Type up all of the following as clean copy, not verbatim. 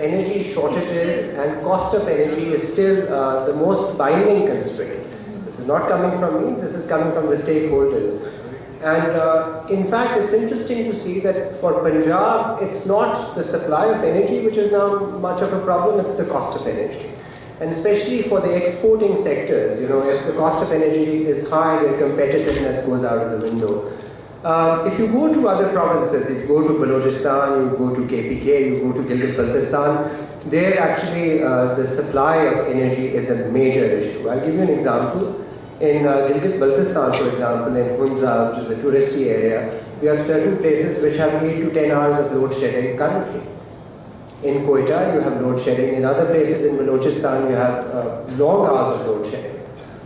energy shortages and cost of energy is still the most binding constraint. This is not coming from me, this is coming from the stakeholders. And in fact, it's interesting to see that for Punjab, it's not the supply of energy which is now much of a problem, it's the cost of energy. And especially for the exporting sectors, if the cost of energy is high, their competitiveness goes out of the window. If you go to other provinces, if you go to Balochistan, you go to KPK, you go to Gilgit-Baltistan, there actually the supply of energy is a major issue. I'll give you an example. In Gilgit-Baltistan, for example, in Hunza, which is a touristy area, we have certain places which have 8 to 10 hours of load shedding currently. In Quetta, you have load shedding. In other places in Balochistan, you have long hours of load shedding.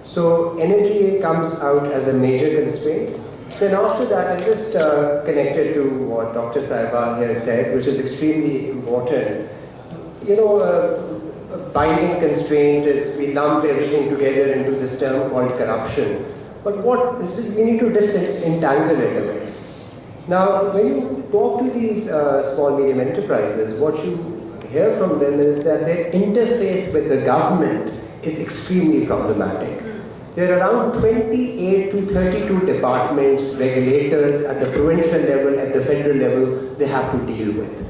So energy comes out as a major constraint. Then after that, and just connected to what Dr. Saiba here said, which is extremely important, a binding constraint is we lump everything together into this term called corruption. But what is it? We need to disentangle it a bit. Now, when you talk to these small medium enterprises, what you hear from them is that their interface with the government is extremely problematic. There are around 28 to 32 departments, regulators at the provincial level, at the federal level, they have to deal with.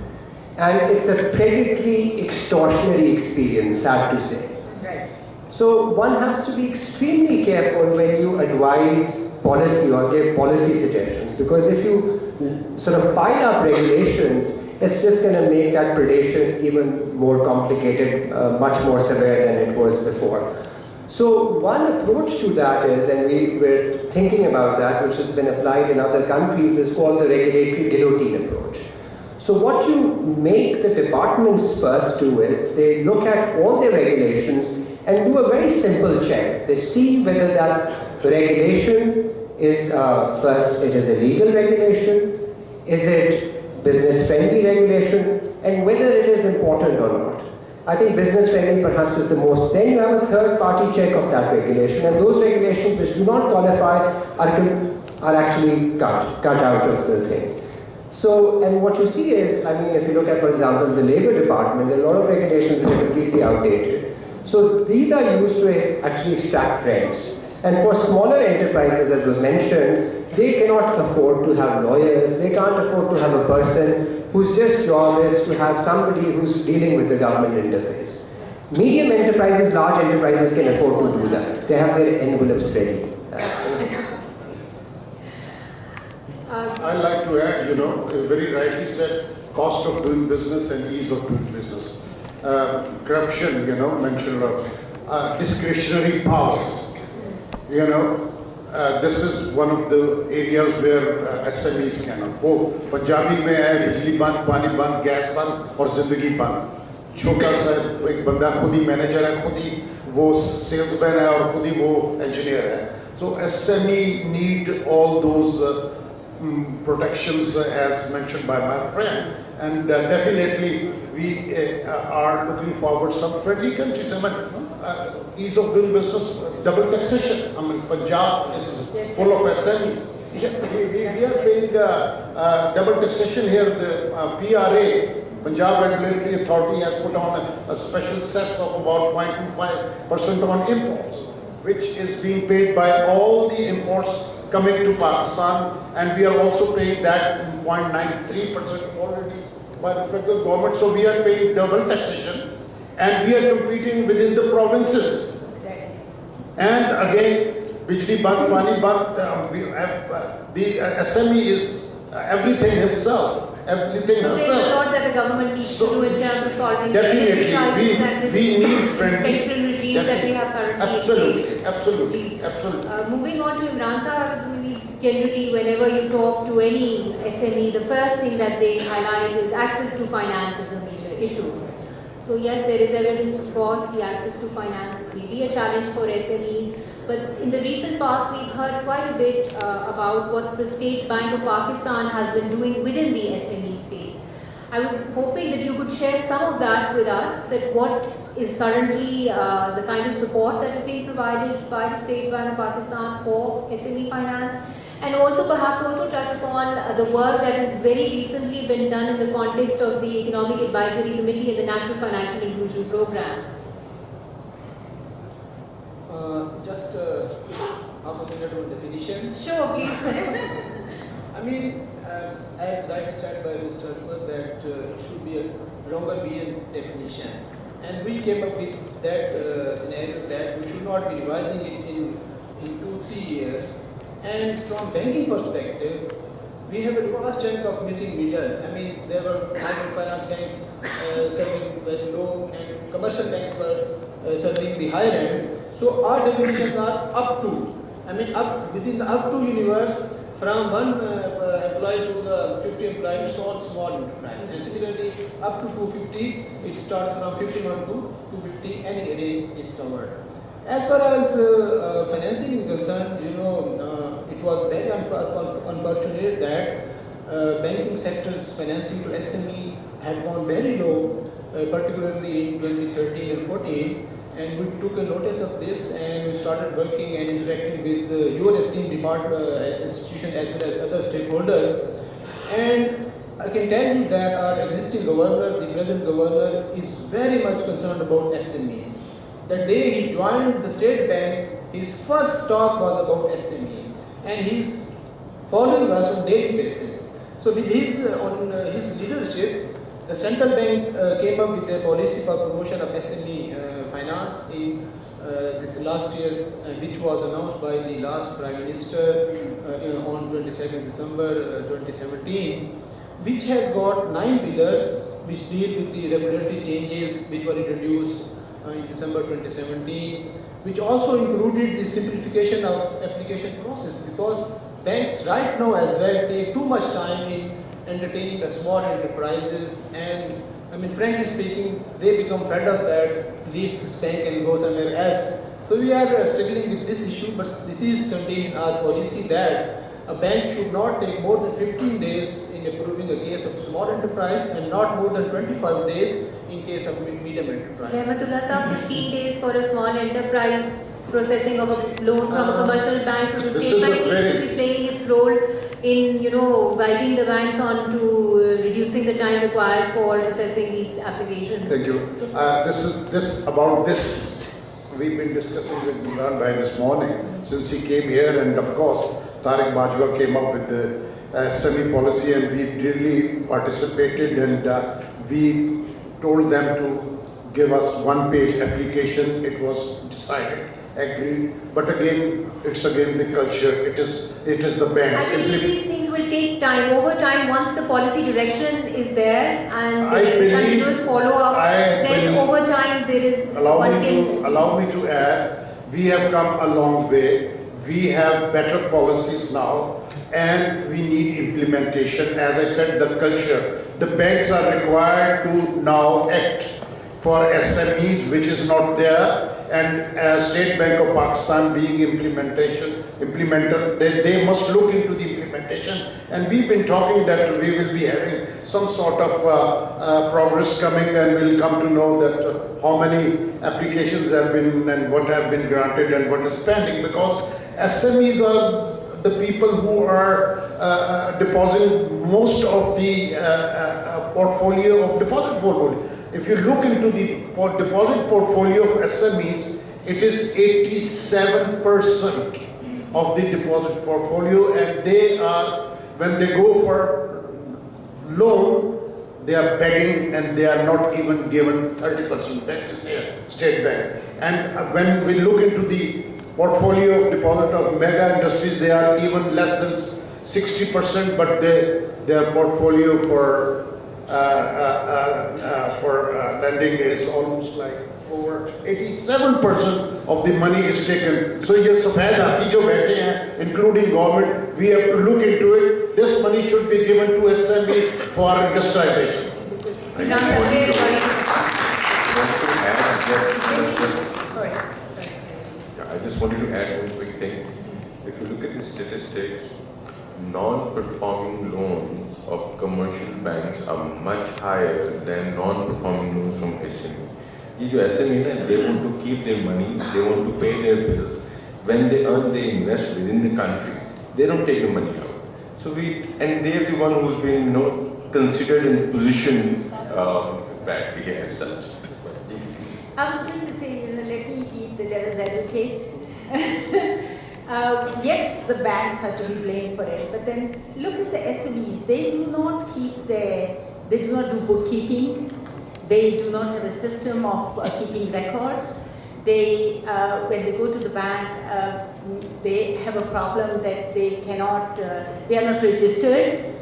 And it's a predatory, extortionary experience, sad to say. Right. So one has to be extremely careful when you advise policy or give policy suggestions, because if you sort of pile up regulations, it's just going to make that predation even more complicated, much more severe than it was before. So one approach to that is, and we were thinking about that, which has been applied in other countries, is called the regulatory guillotine approach. So what you make the departments first do is, they look at all the regulations and do a very simple check. They see whether that regulation is, first, it is a legal regulation, is it business-friendly regulation, and whether it is important or not. I think business-friendly perhaps is the most. Then you have a third-party check of that regulation, and those regulations which do not qualify are actually cut out of the thing. So, and what you see is, if you look at, for example, the Labour Department, there are a lot of regulations that are completely outdated. So these are used to actually extract rents. And for smaller enterprises, as was mentioned, they cannot afford to have lawyers, they can't afford to have a person whose just job is to have somebody who's dealing with the government interface. Medium enterprises, large enterprises can afford to do that. They have their envelopes ready. I'd like to add, very rightly said, cost of doing business and ease of doing business. Corruption, mentioned of discretionary powers. This is one of the areas where SMEs can afford. Punjabi mein hai, bijli band, pani band, gas band, aur zindagi band. Chota sa ek banda khud hi manager hai, khud hi wo salesman hai, aur khud hi wo engineer hai. So SME need all those protections as mentioned by my friend, and definitely we are looking forward some friendly countries. Ease of doing business, double taxation. Punjab is full of SMEs. We are paying double taxation here. The PRA, Punjab Regulatory Authority, has put on a special cess of about 0.25% on imports, which is being paid by all the imports coming to Pakistan, and we are also paying that 0.93% already by the federal government. So we are paying double taxation, and we are competing within the provinces. Exactly. And again, bijli band, pani band, we have, the SME is everything himself. Everything so himself. there's a lot that the government needs to do in terms of solving the definitely, crisis and we need friendly inspection regime that we have currently in place. Absolutely. Moving on to Imran Sahab, generally whenever you talk to any SME, the first thing that they highlight is access to finance is a major issue. So yes, there is evidence, of course, the access to finance may be a challenge for SMEs, but in the recent past we've heard quite a bit about what the State Bank of Pakistan has been doing within the SME space. I was hoping that you could share some of that with us, that what is currently the kind of support that is being provided by the State Bank of Pakistan for SME finance, And also perhaps also touch upon the work that has very recently been done in the context of the Economic Advisory Committee and the National Financial Inclusion Program. Just half a minute on definition. Sure, please. I mean, as rightly said by Mr. Asmat, that it should be a longer be a definition. And we came up with that scenario that we should not be revising it in 2-3 years. And from banking perspective, we have a large chunk of missing middle. I mean, there were microfinance banks serving very low, and commercial banks were serving the higher end. So our definitions are up to. I mean, within the up to universe, from one employee to the 50 employees, it's all small enterprise. And similarly, up to 250, it starts from 51 to 250, any range is covered. As far as financing is concerned, it was very unfortunate that banking sector's financing to SME had gone very low, particularly in 2013 and 14. And we took a notice of this and we started working and interacting with your esteemed department, institution as well as other stakeholders. And I can tell you that our existing governor, the present governor, is very much concerned about SMEs. The day he joined the State Bank, his first talk was about SMEs. And he's following us on daily basis. So with his leadership, the central bank came up with a policy for promotion of SME finance in this last year, which was announced by the last Prime Minister on 22nd December 2017, which has got 9 pillars which deal with the regulatory changes which were introduced in December 2017, which also included the simplification of application process, because banks right now as well take too much time in entertaining the small enterprises, and I mean, frankly speaking, they become fed up that leave this bank and go somewhere else. So we are struggling with this issue, but it is contained in our policy that a bank should not take more than 15 days in approving a case of small enterprise and not more than 25 days in case of medium enterprise. Rahmatullah sir, 15 days for a small enterprise processing of a loan from a commercial bank, so the state bank needs to be playing its role in, guiding the banks on to reducing the time required for assessing these applications. Thank you. This we've been discussing with Imran Bhai this morning since he came here, and of course Tariq Bajwa came up with the SME policy, and we really participated, and we told them to give us one-page application. It was decided, agreed, but again, it's again the culture. It is the bank. I believe these things will take time. Over time, once the policy direction is there and continuous follow-up, then over time there is Allow me to add, we have come a long way. We have better policies now, and we need implementation. As I said, the culture. The banks are required to now act for SMEs, which is not there. And as State Bank of Pakistan being implementer, they must look into the implementation. And we've been talking that we will be having some sort of progress coming, and we'll come to know that how many applications have been and what have been granted and what is pending, because SMEs are the people who are depositing most of the deposit portfolio. If you look into the deposit portfolio of SMEs, it is 87% of the deposit portfolio, and they are, when they go for loan, they are begging, and they are not even given 30%. That is here, State Bank. And when we look into the portfolio of deposit of mega industries, they are even less than 60%, but their portfolio for lending is almost like over 87% of the money is taken. So ये सफेद हाथी जो बैठे हैं, including government, we have to look into it. This money should be given to SME for industrialization. I just wanted to add one quick thing. If you look at the statistics, non-performing loans of commercial banks are much higher than non-performing loans from SME. These SME, they want to keep their money, they want to pay their bills. When they earn, they invest within the country. They don't take the money out. So and they're the one who's been considered in position badly as such. I was going to say, let me be the devil's advocate. Yes, the banks are to be blamed for it, but then look at the SMEs. They do not they do not do bookkeeping. They do not have a system of keeping records. They, when they go to the bank, they have a problem that they are not registered.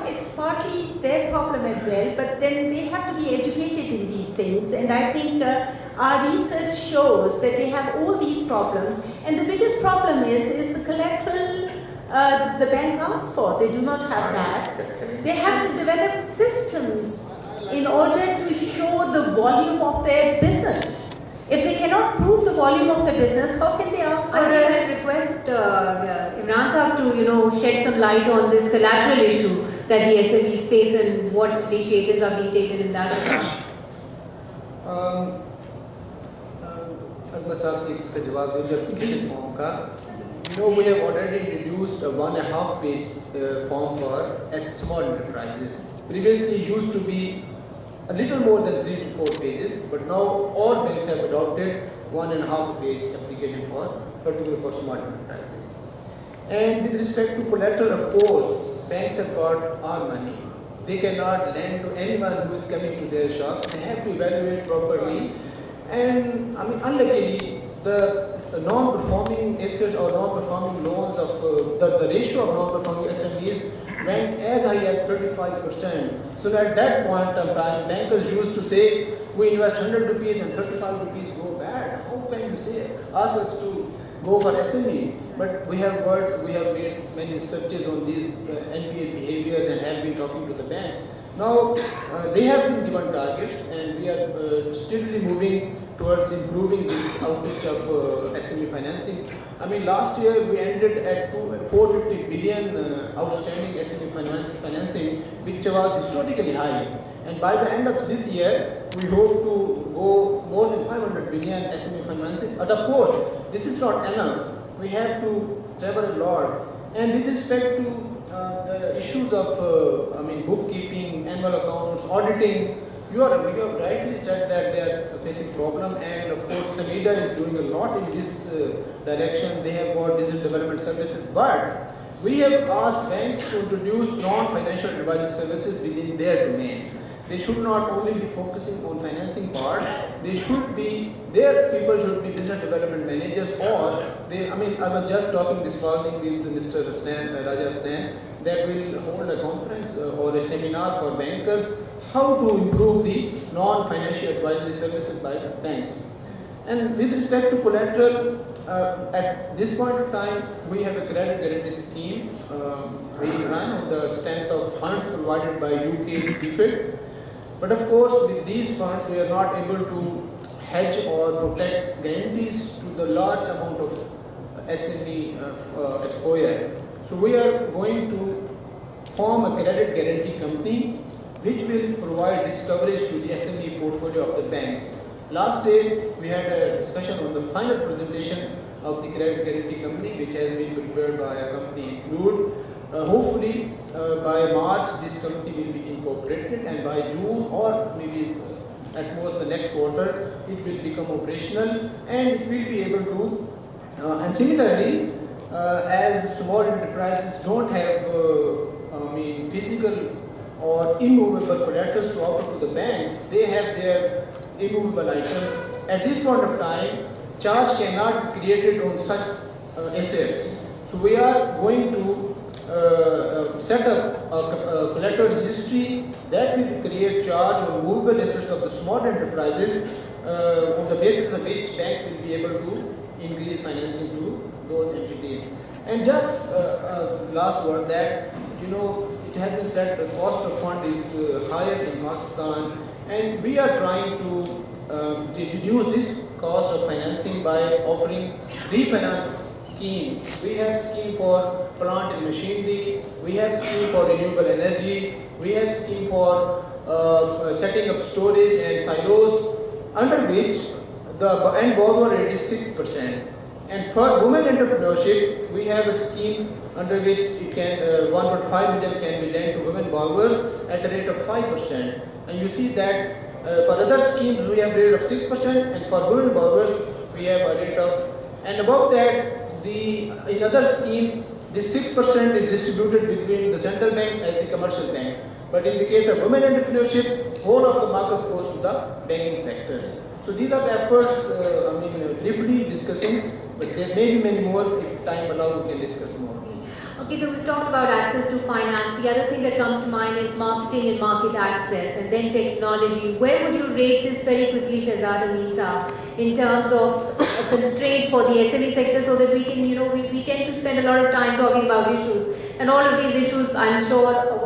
It's partly their problem as well, but then they have to be educated in these things. And I think our research shows that they have all these problems. And the biggest problem is the collateral the bank asks for. They do not have that. They have to develop systems in order to show the volume of their business. If they cannot prove the volume of the business, how can they ask for I request Imran Sahab to shed some light on this collateral issue that the SMEs face and what initiatives are being taken in that regard. Azma Sahab ki se jawab do the application form ka. We have already introduced a 1.5 page form for small enterprises. Previously used to be a little more than 3 to 4 pages, but now all banks have adopted 1.5 page application form, particularly for small enterprises. And with respect to collateral, of course, banks have got our money. They cannot lend to anyone who is coming to their shop. They have to evaluate properly. And unluckily, the non-performing assets or non-performing loans of the ratio of non-performing SMEs went as high as 35%. So at that point of time, bankers used to say, we invest 100 rupees and 35 rupees go bad. How can you ask us to go for SME? But we have made many researches on these NPA behaviors and have been talking to the banks. Now, they have been given targets and we are steadily moving towards improving this outreach of SME financing. Last year we ended at 450 billion outstanding SME financing, which was historically high. And by the end of this year, we hope to go more than 500 billion SME financing. But of course, this is not enough. We have to travel a lot. And with respect to the issues of bookkeeping, annual accounts, auditing, you have rightly said that they are facing problem, and of course SMEDA is doing a lot in this direction. They have got digital development services, but we have asked banks to introduce non-financial advisory services within their domain. They should not only be focusing on financing part, their people should be business development managers, or I was just talking this morning with Mr. Raja Hassan, that will hold a conference or a seminar for bankers how to improve the non-financial advisory services by banks. And with respect to collateral, at this point of time, we have a credit guarantee scheme we run on the strength of funds provided by UK's DFID. But of course, with these funds, we are not able to hedge or protect guarantees to the large amount of SME exposure. So we are going to form a credit guarantee company which will provide this coverage to the SME portfolio of the banks. Last day, we had a discussion on the final presentation of the credit guarantee company, which has been prepared by a company include. Hopefully, by March, this company will be incorporated, and by June or maybe at most the next quarter, it will become operational, and it will be able to, and similarly, as small enterprises don't have physical or immovable collaterals to offer to the banks, they have their immovable items. At this point of time, charge cannot be created on such assets. So we are going to set up a collateral registry that will create charge on movable assets of the small enterprises, on the basis of which banks will be able to increase financing to those entities. And just last word that, it has been said the cost of fund is higher in Pakistan, and we are trying to reduce this cost of financing by offering refinance schemes. We have scheme for plant and machinery, we have scheme for renewable energy, we have scheme for setting up storage and silos, under which the end borrower rate is 6%. And for women entrepreneurship, we have a scheme under which it can 1.5 million can be lent to women borrowers at a rate of 5%. And you see that for other schemes we have a rate of 6%, and for women borrowers we have a rate of, and above that, in other schemes, the 6% is distributed between the central bank and the commercial bank. But in the case of women entrepreneurship, whole of the markup goes to the banking sector. So these are the efforts, briefly discussing, but there may be many more. If time allows, we can discuss more. Okay, so we've talked about access to finance. The other thing that comes to mind is marketing and market access, and then technology. Where would you rate this very quickly, Shahzad and Nisa, in terms of a constraint for the SME sector, so that we can, we tend to spend a lot of time talking about issues, and all of these issues, I'm sure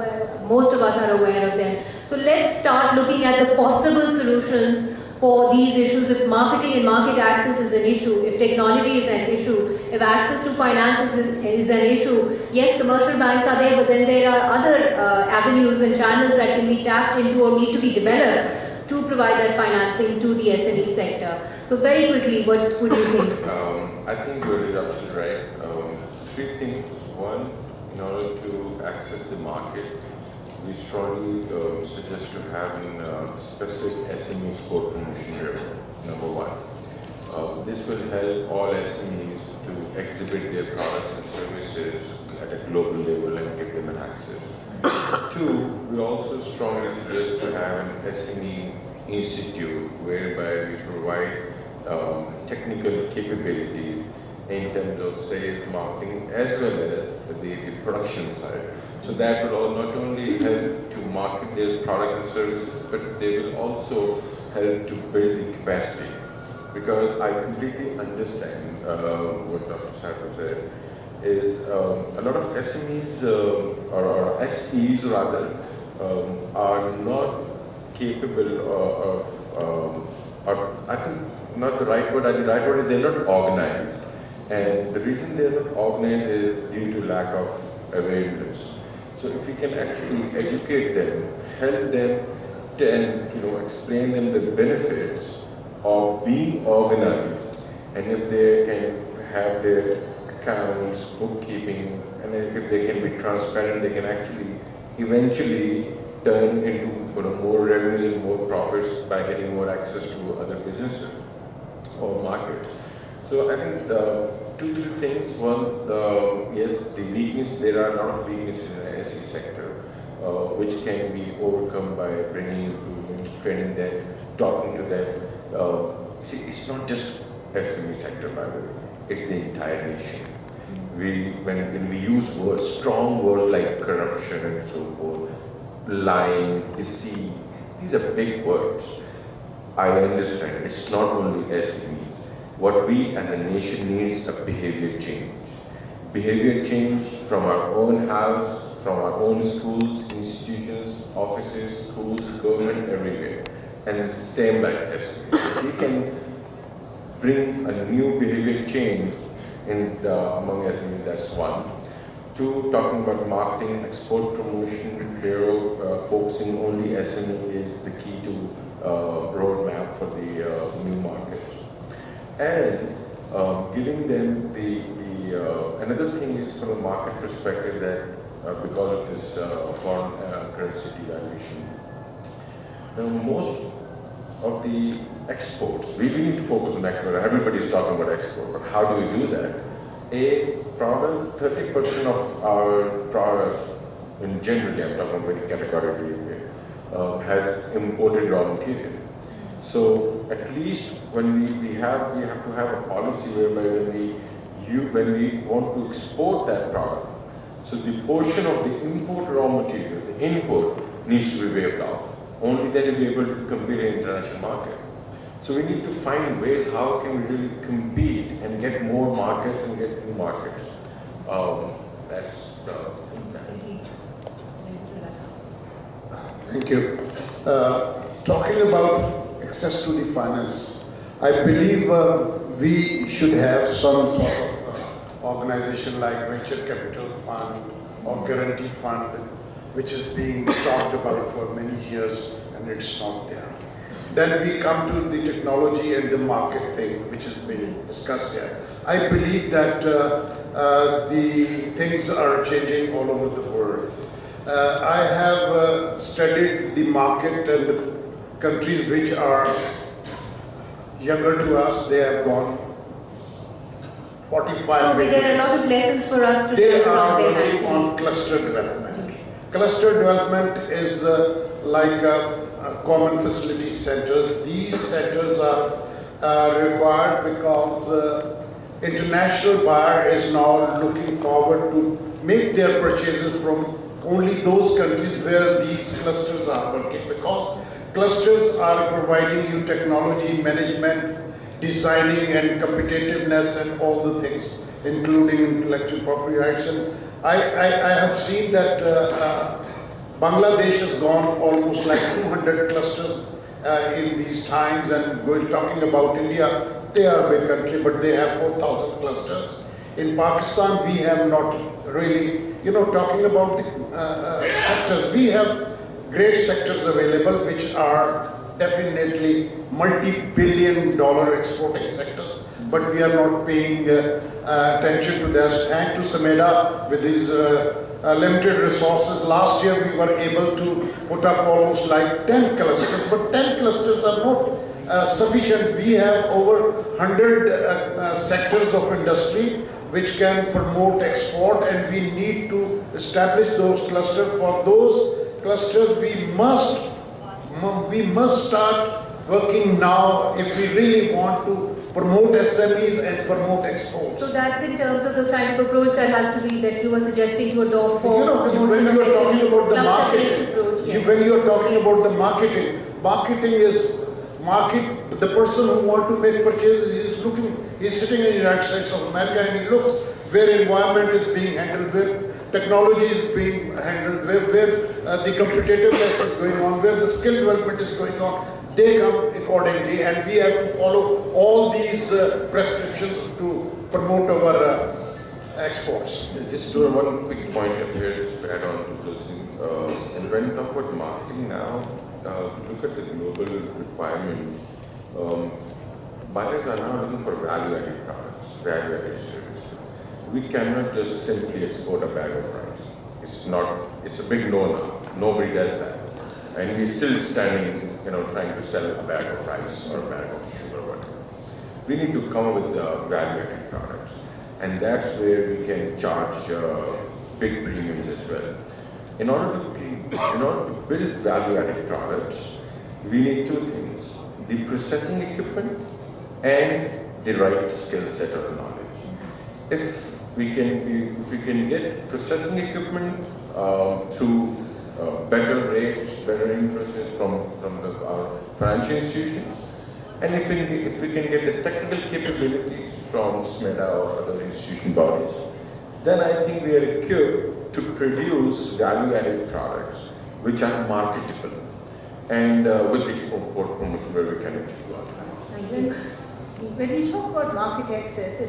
most of us are aware of them. So let's start looking at the possible solutions for these issues. If marketing and market access is an issue, if technology is an issue, if access to finances is an issue, yes, commercial banks are there, but then there are other avenues and channels that can be tapped into or need to be developed to provide that financing to the SME sector. So very quickly, what would you think? I think you're absolutely right. Three things. One, in order to access the market, we strongly suggest to having a specific SME export promotion area, number one. This will help all SMEs to exhibit their products and services at a global level and give them an access. Two, we also strongly suggest to have an SME institute whereby we provide technical capabilities in terms of sales, marketing, as well as the production side. So that will not only help to market their product and services, but they will also help to build the capacity. Because I completely understand what Dr. Sarkar said, is a lot of SMEs, or SEs rather, are not capable or I think not the right word, the right word is they're not organized. And the reason they're not organized is due to lack of awareness. So if we can actually educate them, help them, and explain them the benefits of being organized, and if they can have their accounts, bookkeeping, and if they can be transparent, they can actually eventually turn into more revenues and more profits by getting more access to other businesses or markets. So I think two, three things. One, yes, the weakness, there are a lot of weaknesses in the SE sector, which can be overcome by bringing improvements, training them, talking to them. See, it's not just SME sector, by the way, it's the entire nation. When we use words, strong words like corruption and so forth, lying, deceit, these are big words. I understand, it's not only SMEs. What we as a nation needs a behavior change. Behavior change from our own house, from our own schools, institutions, offices, schools, government, everywhere. And same like SMEs. If we can bring a new behavior change among SMEs, that's one. Two, talking about marketing, export promotion, focusing only SME is the key to roadmap for the new markets. And giving them another thing is from a market perspective that because of this foreign currency devaluation, most of the exports, we need to focus on export. Everybody is talking about export, but how do we do that? Probably 30% of our products, in generally, I'm talking very categorically, has imported raw material. So at least when we have to have a policy whereby when we want to export that product, so the portion of the import raw material, the import, needs to be waived off. Only then we'll be able to compete in international market. So we need to find ways how can we really compete and get more markets and get new markets. That's Thank you. Talking about access to the finance, I believe we should have some sort of organization like venture capital fund or guarantee fund, which is being talked about for many years and it's not there. Then we come to the technology and the market thing, which is being discussed here. I believe that the things are changing all over the world. I have studied the market and the countries which are younger to us. They have gone 45 So million. there are a lot of lessons for us to They learn from are them, working actually. on cluster development. Cluster development is like common facility centers. These centers are required because international buyer is now looking forward to make their purchases from only those countries where these clusters are working, because clusters are providing you technology, management, designing and competitiveness and all the things, including intellectual property rights. And I have seen that Bangladesh has gone almost like 200 clusters in these times, and we're talking about India. They are a big country, but they have 4,000 clusters. In Pakistan, we have not really, talking about the sectors, we have great sectors available which are definitely multi-billion-dollar exporting sectors, but we are not paying attention to that. Thanks to SMEDA with these limited resources. Last year we were able to put up almost like 10 clusters, but 10 clusters are not sufficient. We have over 100 sectors of industry which can promote export, and we need to establish those clusters. For those clusters, we must start working now if we really want to promote SMEs and promote exports. So that's in terms of the kind of approach that has to be, that you were suggesting to adopt for promotion when of you are talking SMEs, about the cluster-based marketing, approach, yes. when you are talking about the marketing is market. The person who wants to make purchases is looking, he's sitting in the United States of America and he looks where environment is being handled, where technology is being handled, where the competitiveness is going on, where the skill development is going on. They come accordingly, and we have to follow all these prescriptions to promote our exports. Just to one quick point up here, just to add on to those things. And when you talk about marketing now, look at the global requirement. Buyers are now looking for value-added products, value-added services. We cannot just simply export a bag of rice. It's a big no now. Nobody does that. And we're still standing, trying to sell a bag of rice or a bag of sugar or whatever. We need to come up with value-added products. And that's where we can charge big premiums as well. In order to build value-added products, we need two things: the processing equipment and the right skill set or knowledge. If we can get processing equipment through better rates, better interest from our financial institutions, and if we can get the technical capabilities from SMEDA or other institution bodies, then I think we are equipped to produce value-added products which are marketable, and with export promotion where we can achieve. When we talk about market access,